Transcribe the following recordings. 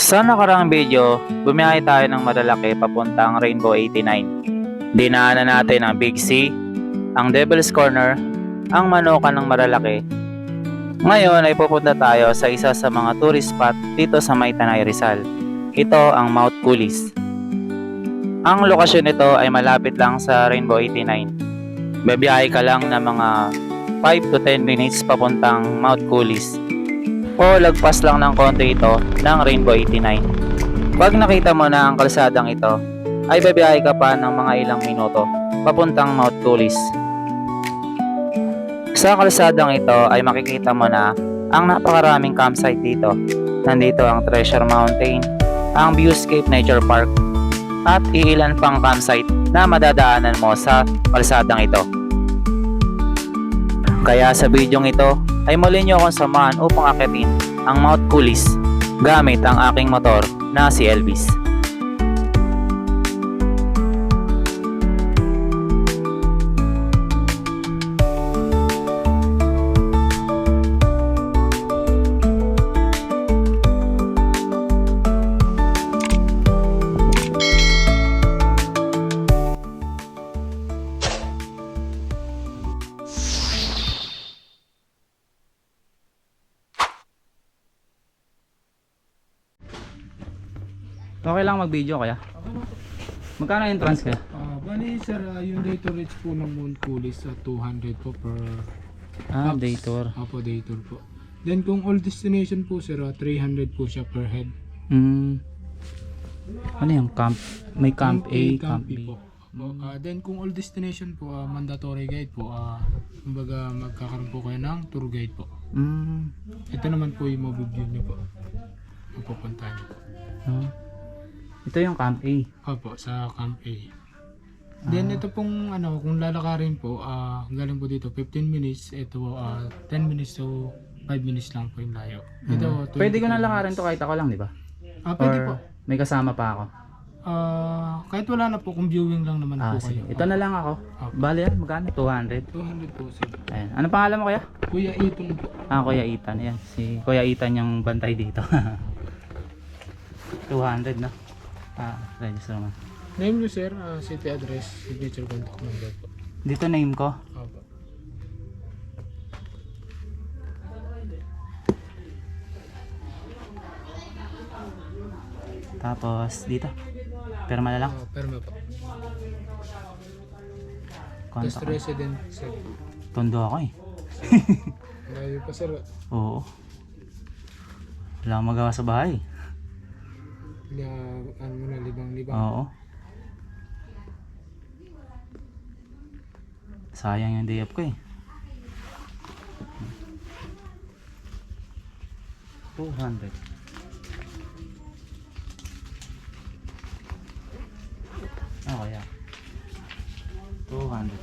Sa nakaraang video, bumiyahe tayo ng malalaki papuntang Rainbow 89. Dinaanan natin ang Big C, ang Devil's Corner, ang Manukan ng Malalaki. Ngayon ay pupunta tayo sa isa sa mga tourist spot dito sa May Tanay, Rizal. Ito ang Mount Kulis. Ang lokasyon nito ay malapit lang sa Rainbow 89. Babiyahe ka lang ng mga 5 to 10 minutes papuntang Mount Kulis. O lagpas lang ng konti ito ng Rainbow 89. Pag nakita mo na ang kalsadang ito, ay babiyahe ka pa ng mga ilang minuto papuntang Mount Kulis. Sa kalsadang ito ay makikita mo na ang napakaraming campsite dito. Nandito ang Treasure Mountain, ang Viewscape Nature Park, at iilan pang campsite na madadaanan mo sa kalsadang ito. Kaya sa bidyong ito ay muli nyo akong samahan upang akitin ang Mount Kulis gamit ang aking motor na si Elvis. Okay lang mag-video kaya? Magkano entrance kaya? Bali sir, yung day tour rates po ng Mount Kulis sa 200 po per Day tour. Apo, day tour po. Then kung all destination po sir, 300 po siya per head. Ano yung camp? May camp A, camp B. po. Then kung all destination po, mandatory guide po. Kumbaga magkakaroon po kayo ng tour guide po. Ito naman po yung mabibigyan nyo po. Mapupuntahan nyo po. Ito yung camp A. Opo, sa camp A. Then ito pong kung lalakarin po, galing po dito 15 minutes, ito 10 minutes to 5 minutes lang po yung layo. Ito, Pwede ko na lakarin to kahit ako lang, di ba? Pwede Or po. may kasama pa ako? Kahit wala na po, kung viewing lang naman po Sige. kayo. Ito na lang ako. Bali yan, magkano? 200. 200 po sir. Ayan. Ano pangalan mo kaya? Kuya Itong po. Kuya Ethan. Yan. Si Kuya Ethan yung bantay dito. 200 na. Register mo. Name nyo sir, city address, signature contact number po. Dito name ko. Opo. Tapos dito. Perma na lang. Perma po. Just Contact. resident sir. Tondo ako eh. Layo pa sir. Oo. Wala akong magawa sa bahay. Libang-libang. Oo. Sayang yung day off ko eh. 200. Kaya 200.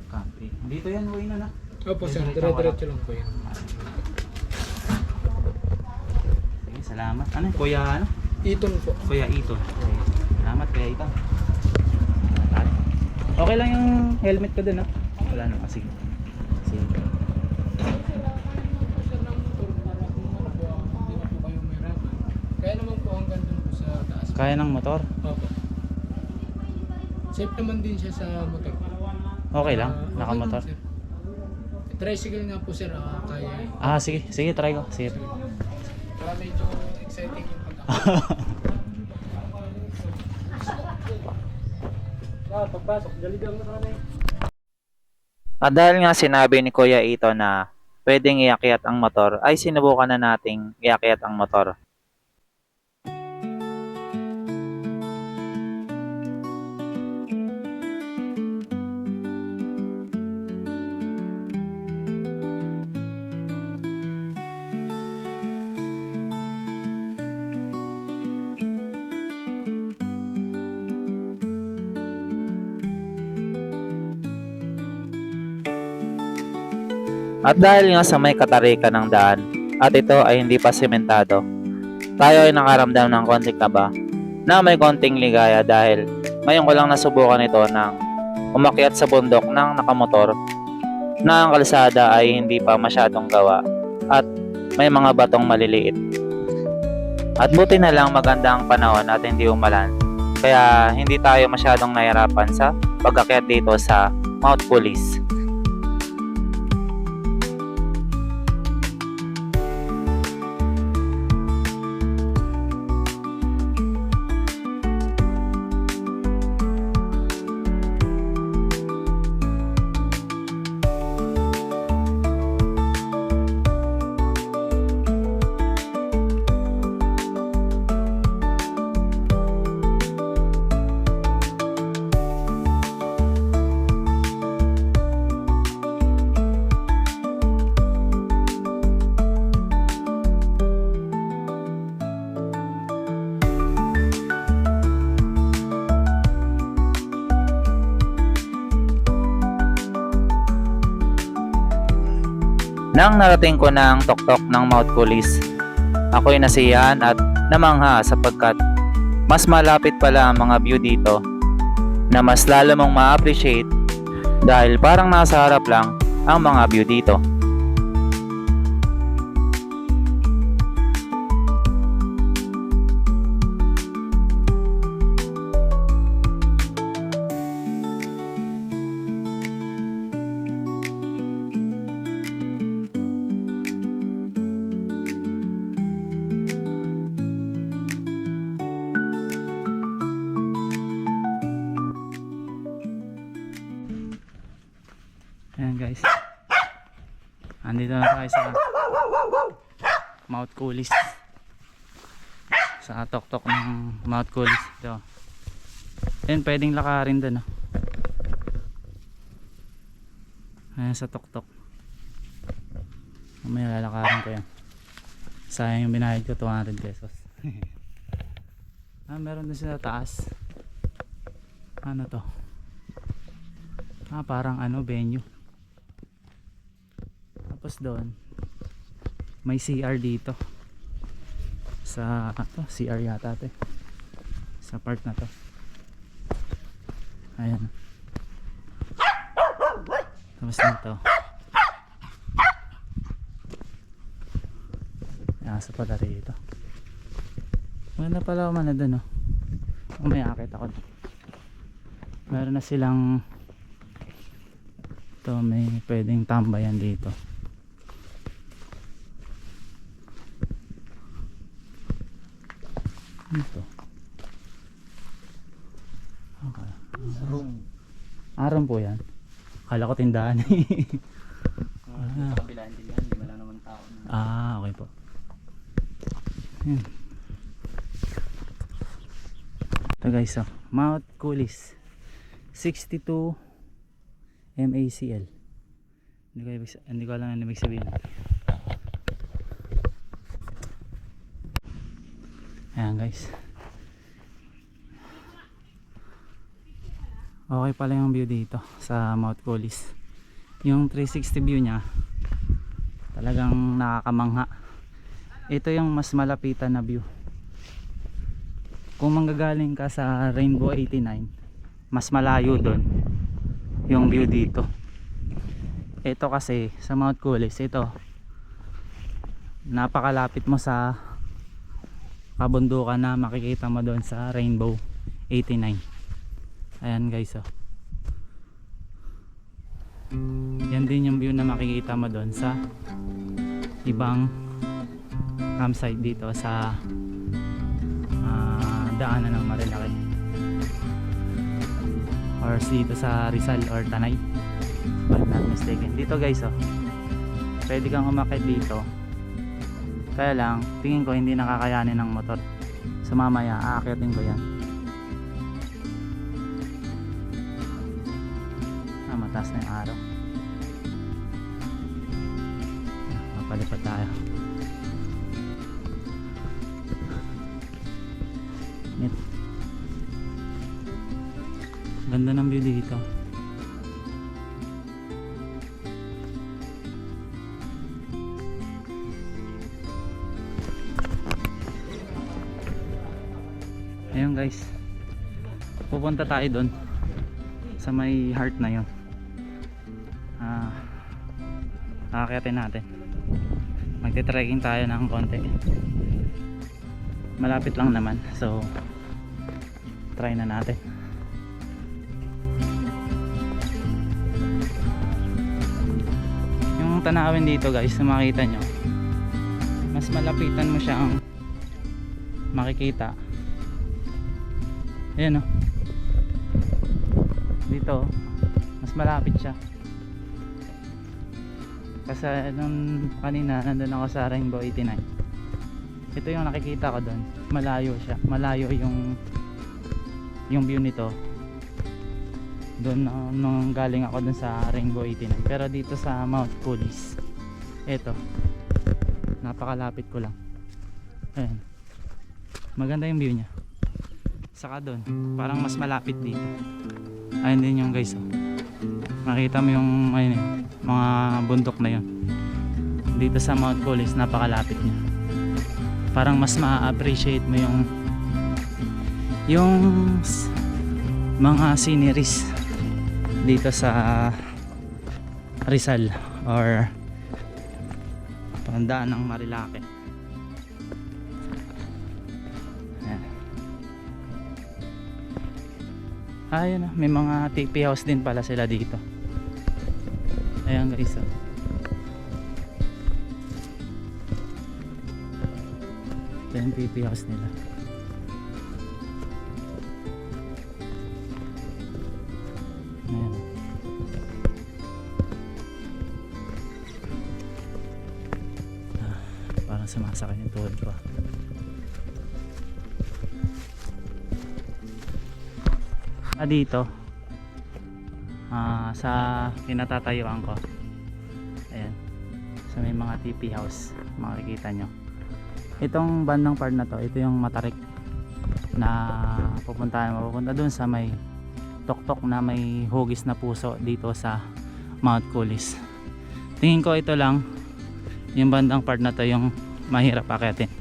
Kampi. Dito yan, uwi na na. Opo sir, dire-diretso lang po yan. Sige, salamat. Ano, Kuya ano? Iton po. Kuya Ito. Salamat Kuya Ito. Okay lang yung helmet ko dun, no? Wala na kasi. Sige. Kaya naman po hanggang dun po sa taas. Kaya ng motor? Opo. Safe naman din siya sa motor. Okay lang, nakamotor. Okay lang, sir. Tricycle nga po sir, kaya. Sige. Sige, try ko. Sige. Para medyo exciting yung pagpasok, daligang na kami. At dahil nga sinabi ni Kuya Ito na pwedeng iakyat ang motor, ay sinubukan na nating iakyat ang motor. At dahil nga sa may katarika ng daan at ito ay hindi pa sementado, tayo ay nakaramdam ng konting kaba na may konting ligaya dahil ngayon ko lang nasubukan ito ng umakyat sa bundok ng nakamotor na ang kalsada ay hindi pa masyadong gawa at may mga batong maliliit. At buti na lang maganda ang panahon at hindi umulan. Kaya hindi tayo masyadong nahirapan sa pag-akyat dito sa Mount Pulis. Nang narating ko na ang tuktok ng Mount Pulis, ako'y nasiyahan at namangha sapagkat mas malapit pala ang mga view dito na mas lalo mong ma-appreciate dahil parang nasa harap lang ang mga view dito. Ayan guys, andito na tayo sa Mount Pulis, sa tuktok ng Mount Pulis. Ito, ayan, pwedeng lakarin doon, no? Ayan sa tuktok, may lalakarin ko yan. Sayang yung binayad ko, 200 pesos. Meron din sa taas. Ano to? Parang venue. Tapos doon may CR dito sa CR yata ito, sa part na to. Ayan. Tapos nito asa pala rito. Maganda pala man na doon, no? Kung may akit ako doon. Meron na silang may pwedeng tambayan dito. Ito. Okay. Aron po yan. Akala ko tindahan. Sa kabilaan din yan, wala naman tao. Okay po. Ayan. Ito guys, Mount Pulis 62 MACL. Hindi ko alam ano ibig sabihin. Ayan guys, okay pala yung view dito sa Mount Pulis. Yung 360 view nya talagang nakakamangha. Ito yung mas malapitan na view. Kung manggagaling ka sa Rainbow 89, mas malayo doon yung view dito. Ito kasi sa Mount Pulis, ito napakalapit mo sa kabundukan na makikita mo doon sa Rainbow 89. Ayan guys, yan din yung view na makikita mo doon sa ibang campsite dito sa daanan ng Marilaki or dito sa Rizal or Tanay, if I'm not mistaken. Dito guys, pwede kang umakyat dito, kaya lang tingin ko hindi nakakayanin ng motor, so mamaya aakyatin ko yan. Mataas na yung araw. Mapalipad tayo. Ganda ng view dito. Ayun guys, pupunta tayo doon sa may heart na yun. Aakyatin natin, Magte-trekking tayo ng konti. Malapit lang naman, so try na natin. Yung tanawin dito guys, na makita nyo, mas malapitan mo siyang makikita. Ayan o, dito mas malapit siya. Kasi nung kanina nandun ako sa Rainbow 89, ito yung nakikita ko doon, malayo siya, malayo yung view nito doon nung galing ako doon sa Rainbow 89. Pero dito sa Mount Police, ito napakalapit ko lang. Ayan, maganda yung view nya. Saka doon parang mas malapit dito. Ayun din yung guys, oh. Makita mo yung ayun, mga bundok na yun. Dito sa Mount Police napakalapit nya. Parang mas ma-appreciate mo yung mga sceneries dito sa Rizal or Pandaan ng Marilake. Ayan. Ayun, may mga TP house din pala sila dito. Ayan guys, oh. Ito yung TP house nila. Ayan. Parang sumasakay yung tuhod ko. Dito sa kinatatayuan ko, ayan, sa may mga TP house, makikita nyo itong bandang part na to. Ito yung Matarik na mapupunta dun sa may tuktok na may hugis na puso dito sa Mount Coolys. Tingin ko ito lang yung bandang part na to yung mahirap akyatin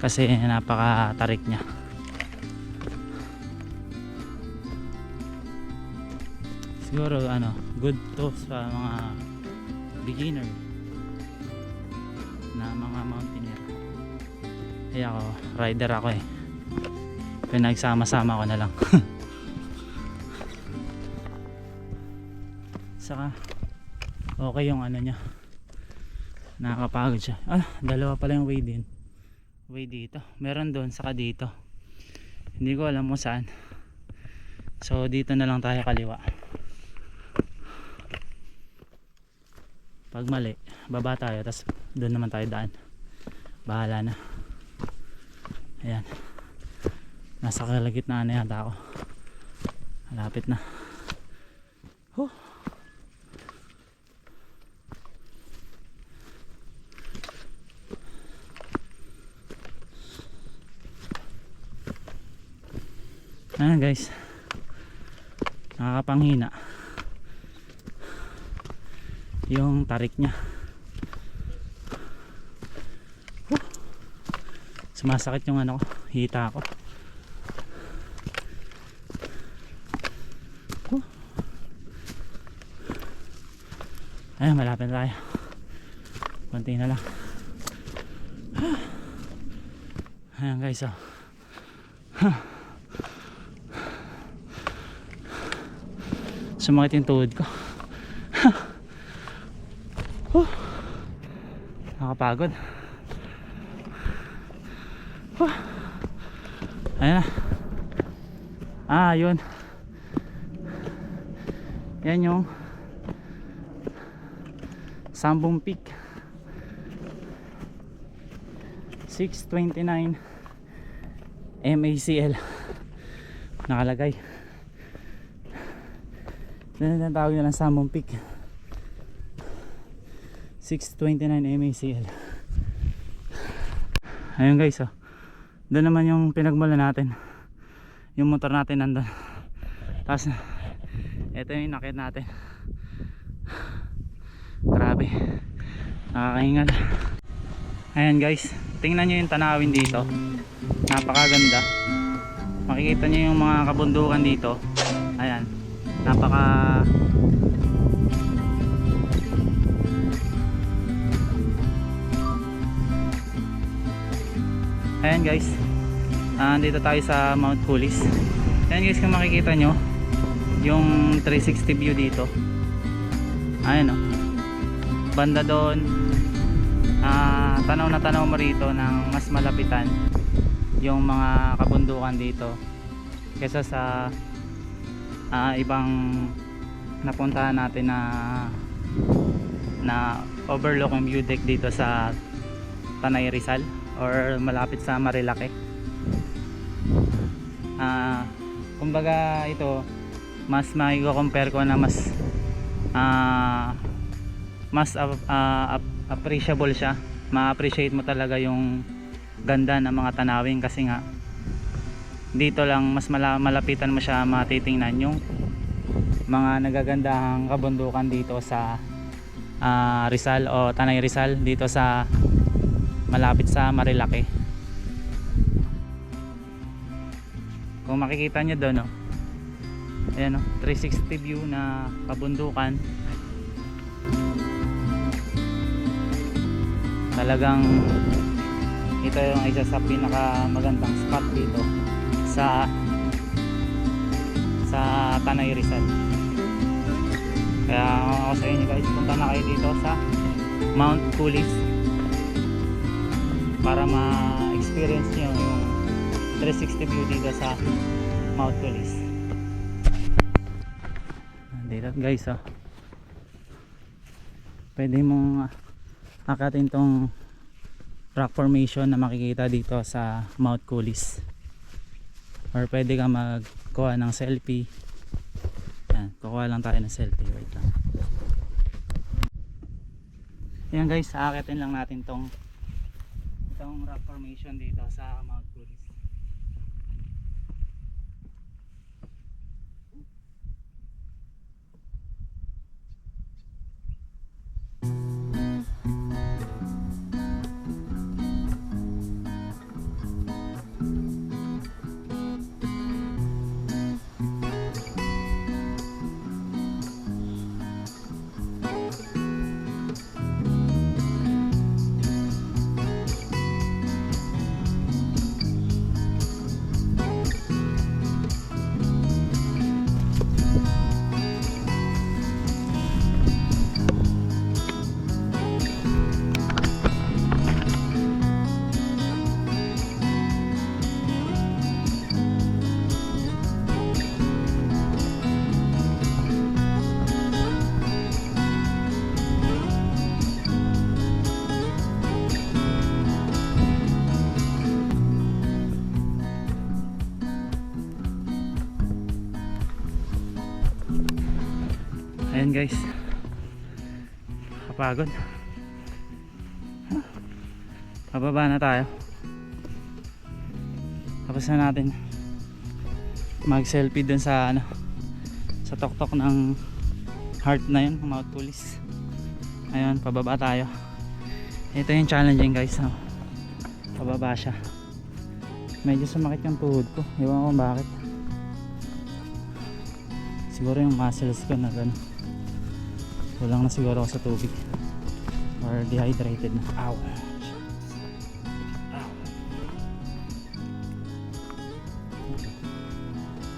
kasi napakatarik nya. Siguro good to sa mga beginner na mga mountaineer. Kaya ako, rider ako eh. Pinagsama-sama ko na lang. Saka okay yung nya, nakakapagod siya. Dalawa pala yung way dito. Meron doon, saka dito. Hindi ko alam kung saan. So dito na lang tayo kaliwa. Pag mali, baba tayo, tapos doon naman tayo daan. Bahala na. Ayan, nasa kalagitnaan na yata ako. Malapit na. Ayan guys, nakakapanghina yung tarik nya. Sumasakit yung hita ko. Ayan, malapit na tayo. Konti na lang. Ayan guys, oh. Sumakit yung tuhod ko. Nakapagod. Ayan na. Yun. Yan yung Sambong Peak 629 MACL nakalagay. Tawag nila Sambong Peak 629 MACL. Ayun guys, oh. Doon naman yung pinagmula natin. Yung motor natin nandun. Tapos ito yung inakit natin. Grabe, nakakahingal. Ayan guys, tingnan nyo yung tanawin dito. Napakaganda. Makikita nyo yung mga kabundukan dito. Ayan, Ayan guys, dito tayo sa Mount Cooley. Ayan guys, kung makikita nyo yung 360 view dito. Ayan o, banda doon, tanaw na tanaw mo rito ng mas malapitan yung mga kabundukan dito kesa sa ibang napuntahan natin na overlooking view deck dito sa Tanay Rizal or malapit sa Marilake. Kumbaga ito mas mai-compare ko na mas appreciable siya, ma-appreciate mo talaga yung ganda ng mga tanawin kasi nga dito lang mas malapitan mo siya matitingnan yung mga nagagandahang kabundukan dito sa Rizal o Tanay Rizal dito sa malapit sa Marilake. Kung makikita nyo doon, no? Ayan, no? 360 view na kabundukan. Talagang ito yung isa sa pinaka magandang spot dito sa Tanay Rizal. Kaya ako sa inyo guys, punta na kayo dito sa Mount Cooley para ma-experience nyo yung 360 view dito sa Mount Cooley. Dito guys, oh. Pwede mong akatin tong rock formation na makikita dito sa Mount Cooley, or pwede ka magkuha ng selfie. Yan, kukuha lang tayo ng selfie. Wait lang. Yan guys, aakitin lang natin itong rock formation dito sa Mount Cooley. Ayan guys, kapagod. Pababa na tayo. Tapos na natin mag selfie dun sa sa tuktok ng heart na yun, Mount Cooley. Ayun, pababa tayo. Ito yung challenging guys, no? Pababa siya. Medyo sumakit yung tuhod ko, ewan ko bakit. Siguro yung muscles ko na gano'n, kulang na siguro ako sa tubig or dehydrated na. Ow.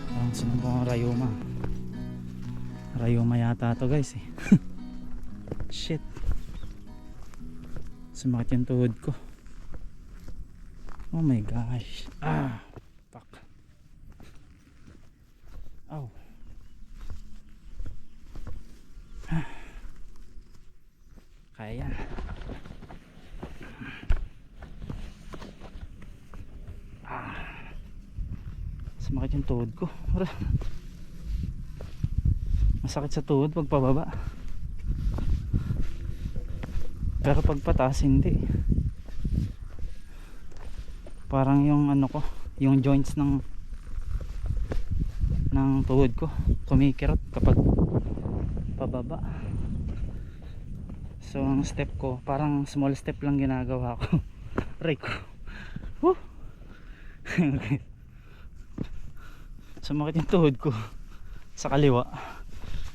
Parang sinumpong ang rayuma yata to guys eh. Shit, sumakit yung tuhod ko. Oh my gosh. Fuck. Ow. Kaya yan. Sumakit yung tuhod ko. Masakit sa tuhod pag pababa, pero pag pataas hindi. Parang yung ko, yung joints ng tuhod ko kumikirot kapag pababa. So ang step ko, parang small step lang ginagawa ko. Aray ko. Woo! Sumakit yung tuhod ko sa kaliwa.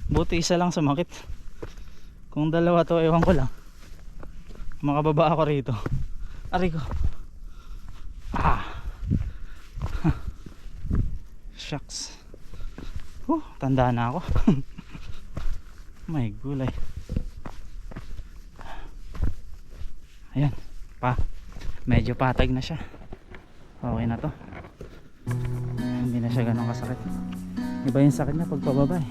Buti isa lang sumakit. Kung dalawa to, ewan ko lang. Makababa ako rito. Aray ko. Shucks. Tanda na ako. May gulay. Ayan, medyo patag na siya. Okay na to. Hindi na siya ganun kasakit. Iba yung sakit niya pag pababa eh.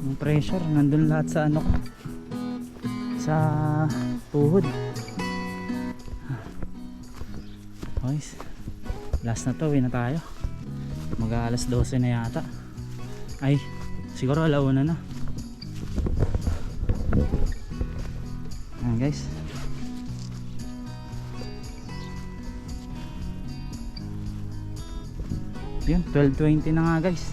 Yung pressure nandun lahat sa ano ko, sa tuhod. Okay, last na to, uwi na tayo. Mag-aalas 12 na yata. Ay, siguro alauna na. Ayan guys. Yun, 12:20 na nga guys.